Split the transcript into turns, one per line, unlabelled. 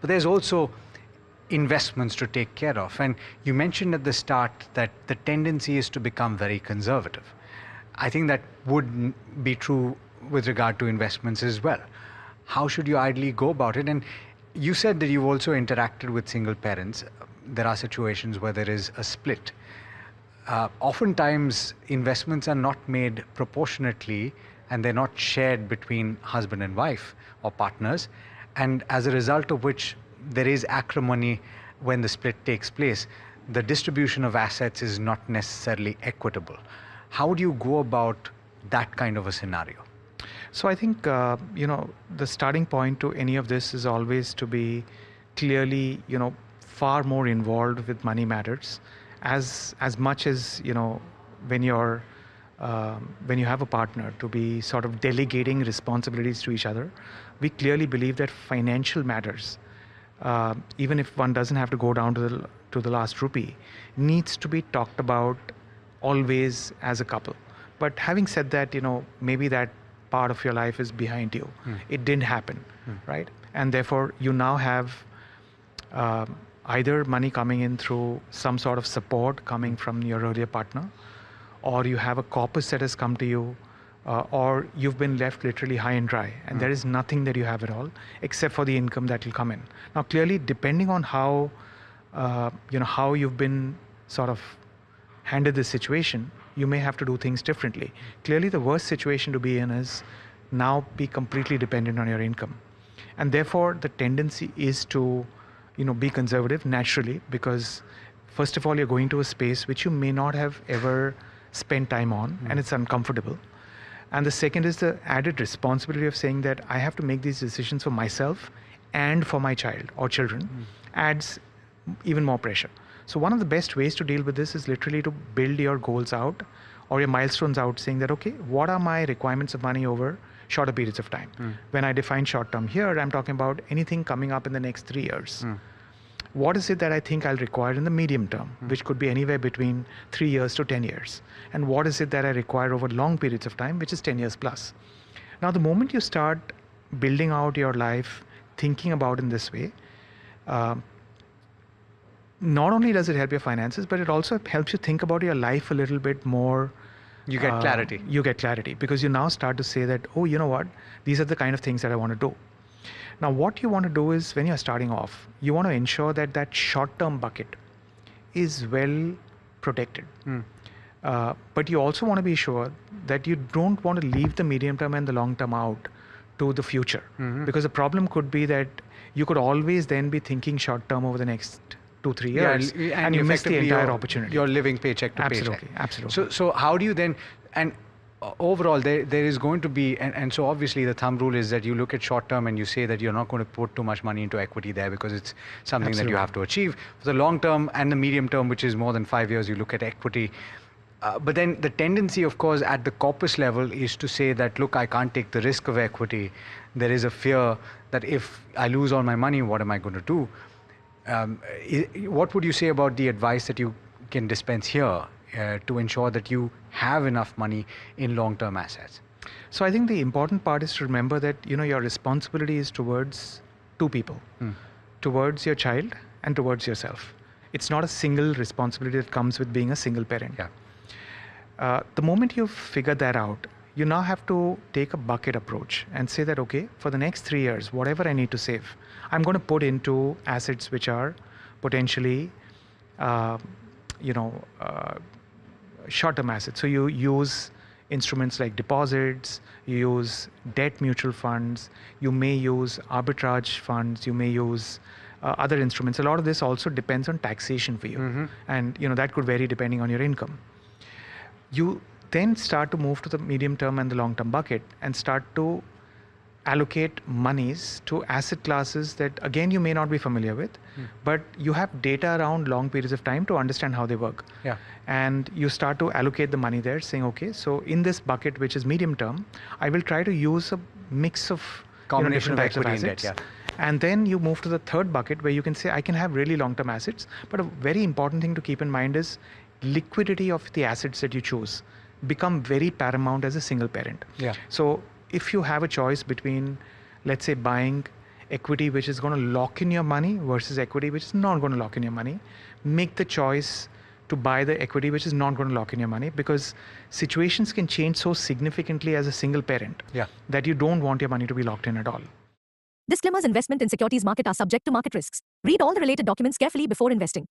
but there's also investments to take care of. And you mentioned at the start that the tendency is to become very conservative. I think that would be true with regard to investments as well. How should you ideally go about it? And you said that you've also interacted with single parents. There are situations where there is a split. Oftentimes, investments are not made proportionately and they're not shared between husband and wife or partners. And as a result of which, there is acrimony when the split takes place. The distribution of assets is not necessarily equitable. How do you go about that kind of a scenario?
So I think, the starting point to any of this is always to be clearly, far more involved with money matters. As much as, when you have a partner, to be sort of delegating responsibilities to each other. We clearly believe that financial matters, even if one doesn't have to go down to the last rupee, needs to be talked about always as a couple. But having said that, maybe that part of your life is behind you. It didn't happen, right? And therefore, you now have either money coming in through some sort of support coming from your earlier partner, or you have a corpus that has come to you, or you've been left literally high and dry, and there is nothing that you have at all except for the income that will come in. Now, clearly, depending on how you've been sort of handed this situation, you may have to do things differently. Clearly, the worst situation to be in is now be completely dependent on your income, and therefore the tendency is to, be conservative naturally, because first of all, you're going to a space which you may not have ever spent time on, and it's uncomfortable. And the second is the added responsibility of saying that I have to make these decisions for myself and for my child or children, adds even more pressure. So one of the best ways to deal with this is literally to build your goals out or your milestones out, saying that, okay, what are my requirements of money over shorter periods of time? When I define short term here, I'm talking about anything coming up in the next 3 years. What is it that I think I'll require in the medium term, which could be anywhere between 3 years to 10 years? And what is it that I require over long periods of time, which is 10 years plus? Now, the moment you start building out your life, thinking about in this way, not only does it help your finances, but it also helps you think about your life a little bit more.
You get clarity.
You get clarity because you now start to say that, oh, you know what? These are the kind of things that I want to do. Now, what you want to do is when you're starting off, you want to ensure that that short-term bucket is well protected. But you also want to be sure that you don't want to leave the medium term and the long term out to the future. Because the problem could be that you could always then be thinking short term over the next 2-3 years, and you miss the entire opportunity.
You're living paycheck to paycheck.
Absolutely.
So how do you then, and overall there is going to be, and so obviously the thumb rule is that you look at short term and you say that you're not going to put too much money into equity there because it's something that you have to achieve. For the long term and the medium term, which is more than 5 years, you look at equity. But then the tendency, of course, at the corpus level is to say that, look, I can't take the risk of equity. There is a fear that if I lose all my money, what am I going to do? What would you say about the advice that you can dispense here to ensure that you have enough money in long-term assets?
So I think the important part is to remember that, your responsibility is towards two people, towards your child and towards yourself. It's not a single responsibility that comes with being a single parent. The moment you've figured that out, you now have to take a bucket approach and say that, okay, for the next 3 years, whatever I need to save, I'm going to put into assets which are potentially, short-term assets. So you use instruments like deposits, you use debt mutual funds, you may use arbitrage funds, you may use other instruments. A lot of this also depends on taxation for you. And that could vary depending on your income. You then start to move to the medium term and the long term bucket and start to allocate monies to asset classes that, again, you may not be familiar with, but you have data around long periods of time to understand how they work. And you start to allocate the money there, saying, okay, so in this bucket, which is medium term, I will try to use a mix of
combination
different types of assets. And then you move to the third bucket where you can say, I can have really long-term assets. But a very important thing to keep in mind is liquidity of the assets that you choose become very paramount as a single parent. So if you have a choice between, let's say, buying equity which is going to lock in your money versus equity which is not going to lock in your money, make the choice to buy the equity which is not going to lock in your money, because situations can change so significantly as a single parent that you don't want your money to be locked in at all.
Disclaimers: investment in securities market are subject to market risks. Read all the related documents carefully before investing.